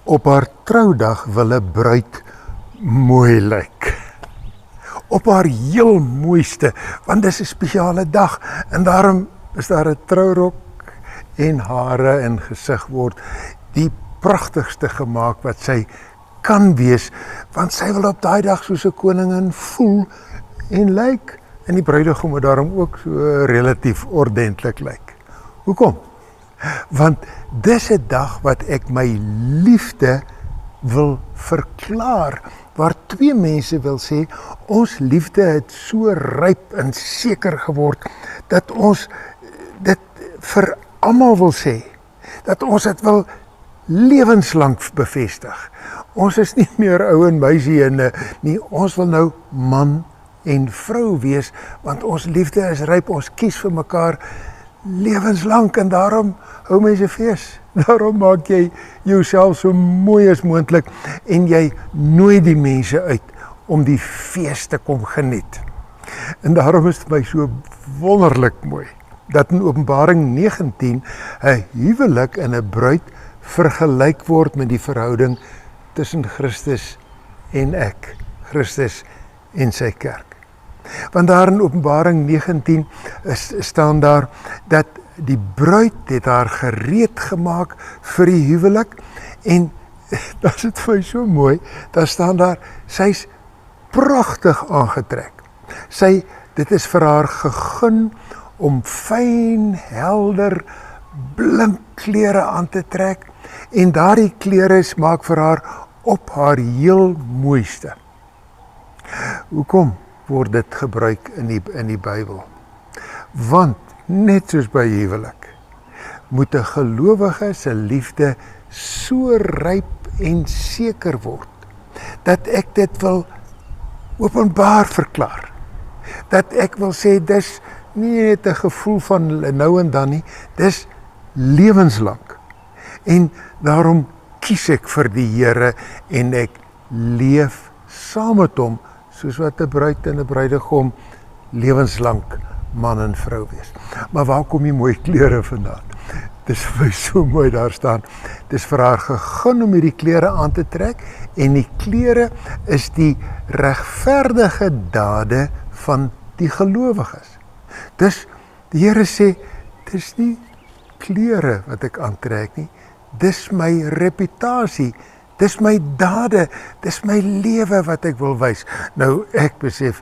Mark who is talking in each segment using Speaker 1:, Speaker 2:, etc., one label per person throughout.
Speaker 1: Op haar troudag wil 'n bruid mooi lyk. Op haar heel mooiste, want dis 'n spesiale dag en daarom is daar 'n trourok en hare en gesig word die pragtigste gemaak wat sy kan wees, want sy wil op daai dag soos 'n koningin voel en lyk, en die bruidegom moet daarom ook so relatief ordentlik lyk. Hoekom? Want dis 'n dag wat ek my liefde wil verklaar, waar twee mense wil sê, ons liefde het so ryp en seker geword, dat ons dit vir almal wil sê, dat ons dit wil lewenslang bevestig. Ons is nie meer ou en meisie en nie, ons wil nou man en vrou wees, want ons liefde is ryp, ons kies vir mekaar lewenslang en daarom hou mense fees. Daarom maak jy jouself so mooi as moontlik en jy nooi die mense uit om die fees te kom geniet. En daarom is dit my so wonderlik mooi dat in Openbaring 19 'n huwelik en 'n bruid vergelyk word met die verhouding tussen Christus en ek, Christus en sy kerk. Want daar in Openbaring 19 staan daar dat die bruid het haar gereed gemaak vir die huwelik en dat is dit vir my so mooi, daar staan daar, sy's pragtig aangetrek. Dit is vir haar gegun om fyn, helder, blink klere aan te trek en daardie klere maak vir haar op haar heel mooiste. Hoekom word dit gebruik in die Bybel? Want net soos by huwelik, moet 'n gelowige se liefde so ryp en seker word, dat ek dit wil openbaar verklaar. Dat ek wil sê, dis nie net 'n gevoel van nou en dan nie, dis lewenslang. En daarom kies ek vir die Here en ek leef saam met hom, soos wat 'n bruid en 'n bruidegom lewenslang man en vrou wees. Maar waar kom die mooi klere vandaan? Dis vir my so mooi daar staan. Dis vir haar gegun om hierdie klere aan te trek en die klere is die regverdige dade van die gelowiges. Dus die Here sê, dis nie klere wat ek aantrek nie, dis my reputasie, dis my dade, dis my lewe wat ek wil wys. Nou ek besef,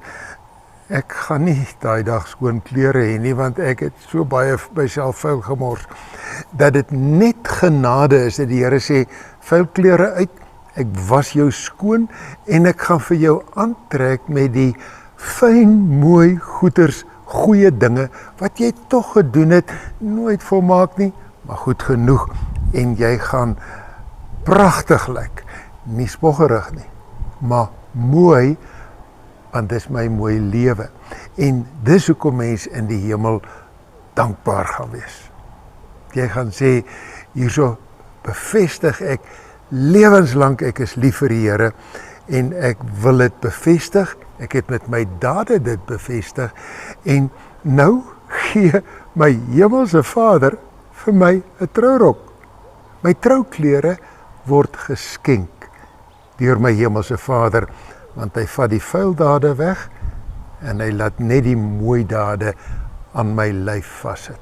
Speaker 1: ek gaan nie daai dag skoon klere hê nie, want ek het so baie myself vuil gemors, dat dit net genade is, dat die Here sê, vuil klere uit, ek was jou skoon, en ek gaan vir jou aantrek met die fyn, mooi goeders, goeie dinge, wat jy toch gedoen het, nooit volmaak nie, maar goed genoeg, en jy gaan pragtig lyk, nie spoggerig nie, maar mooi, want dis my mooi lewe. En dis hoekom mens in die hemel dankbaar gaan wees. Jy gaan sê, hierso bevestig ek, lewenslang ek is lief vir die Here, en ek wil dit bevestig, ek het met my dade dit bevestig, en nou gee my hemelse Vader vir my 'n trourok. My trouklere word geskenk deur my hemelse Vader, want hy vat die vuil dade weg en hy laat net die mooi dade aan my lyf vassit.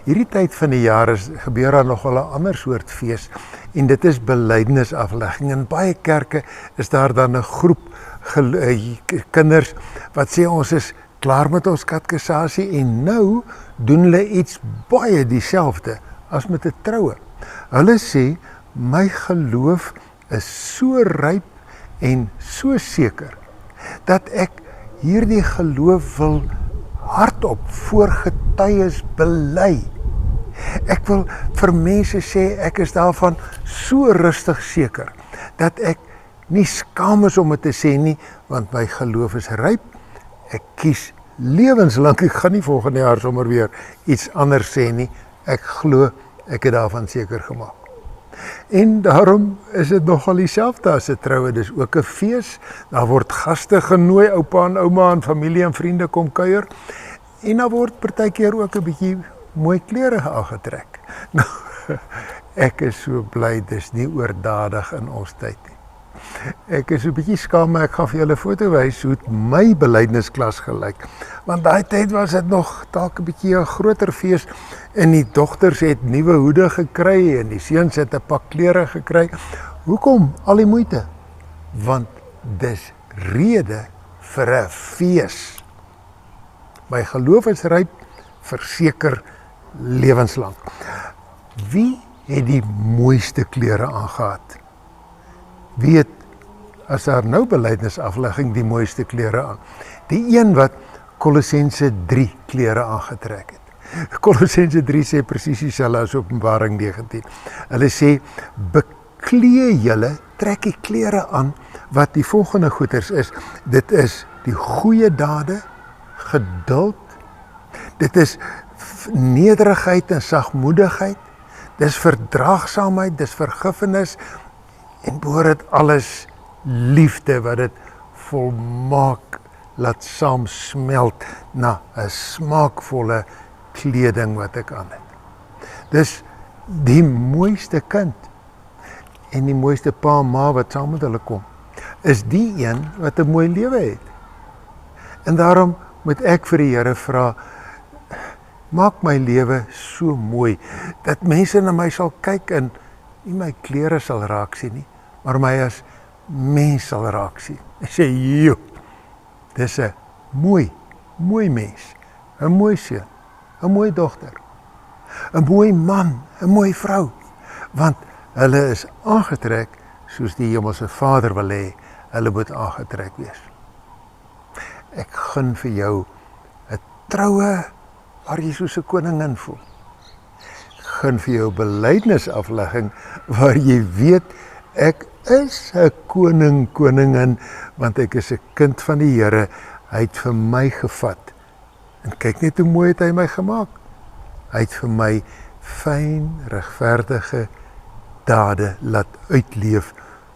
Speaker 1: Hierdie tyd van die jaar gebeur daar nogal 'n ander soort fees en dit is belydenisaflegging. In baie kerke is daar dan 'n groep kinders wat sê ons is klaar met ons katekisasie en nou doen hulle iets baie dieselfde as met 'n troue. Hulle sê my geloof is so ryp en so seker, dat ek hierdie geloof wil hardop voor getuies bely. Ek wil vir mense sê, ek is daarvan so rustig seker, dat ek nie skaam is om dit te sê nie, want my geloof is ryp, ek kies lewenslang, ek gaan nie volgende jaar sommer weer iets anders sê nie, ek glo, ek het daarvan seker gemaak. En daarom is dit nogal dieselfde as 'n troue, dis ook 'n fees, daar word gaste genooi, oupa en ouma en familie en vriende kom kuier, en daar word partykeer ook 'n bietjie mooi klere aangetrek. Nou, Ek is so bly, dis nie oordadig in ons tyd nie. Ek is so 'n bietjie skaam, maar ek gaan vir julle 'n foto wys hoe het my belydensklas gelyk. Want daai tyd was dit nog dalk 'n bietjie 'n groter fees en die dogters het nuwe hoede gekry en die seuns het 'n pak klere gekry. Hoekom al die moeite? Want dis rede vir 'n fees. My geloof is ryp, verseker lewenslang. Wie het die mooiste klere aangehad? Wie het, as daar nou belydenisaflegging, die mooiste klere aan? Die een wat Kolossense 3 klere aangetrek het. Kolossense 3 sê presies dieselfde as Openbaring 19. Hulle sê, beklee julle, trek die klere aan, wat die volgende goeders is. Dit is die goeie dade, geduld, dit is nederigheid en sagmoedigheid, dis verdraagsaamheid, dis vergifnis, en bo dit alles liefde wat dit volmaak laat saamsmelt na 'n smaakvolle kleding wat ek aan het. Dis die mooiste kind en die mooiste pa en ma wat saam met hulle kom, is die een wat 'n mooi lewe het. En daarom moet ek vir die Here vra, maak my lewe so mooi, dat mense na my sal kyk en nie my klere sal raak sien nie, maar my as mens sal raak sien. Ek sê, joh, dis 'n mooi mens, 'n mooi seun, 'n mooi dogter, 'n mooi man, 'n mooi vrou, want hulle is aangetrek soos die Hemelse Vader wil hê, hulle moet aangetrek wees. Ek gun vir jou 'n troue waar jy soos 'n koningin voel. Gun vir jou belydenisaflegging waar jy weet ek is 'n koningin, want ek is 'n kind van die Here. Hy het vir my gevat. En kyk net hoe mooi het hy my gemaak. Hy het vir my fyn, regverdige dade laat uitleef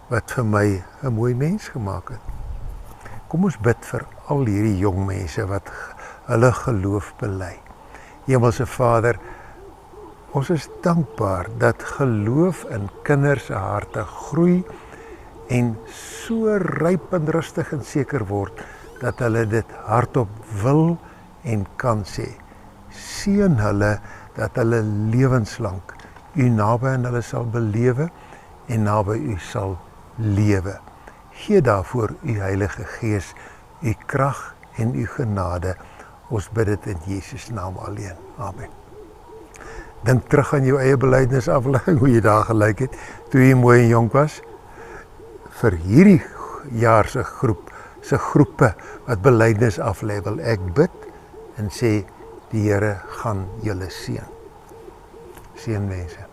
Speaker 1: wat vir my 'n mooi mens gemaak het. Kom ons bid vir al hierdie jong mense wat hulle geloof bely. Hemelse Vader, ons is dankbaar dat geloof in kinders se harte groei en so ryp en rustig en seker word dat hulle dit hardop wil en kan sê. Seën hulle dat hulle lewenslank u naby aan hulle sal belewe en naby u sal lewe. Gee daarvoor u Heilige Gees, u krag en u genade. Ons bid dit in Jesus naam alleen. Amen. Dink terug aan jou eie belydenisaflegging, hoe jy daar gelyk het, toe jy mooi en jonk was. Vir hierdie jaar se groepe wat belydenis aflê, wil ek bid en sê, die Here gaan julle seën. Seën mense.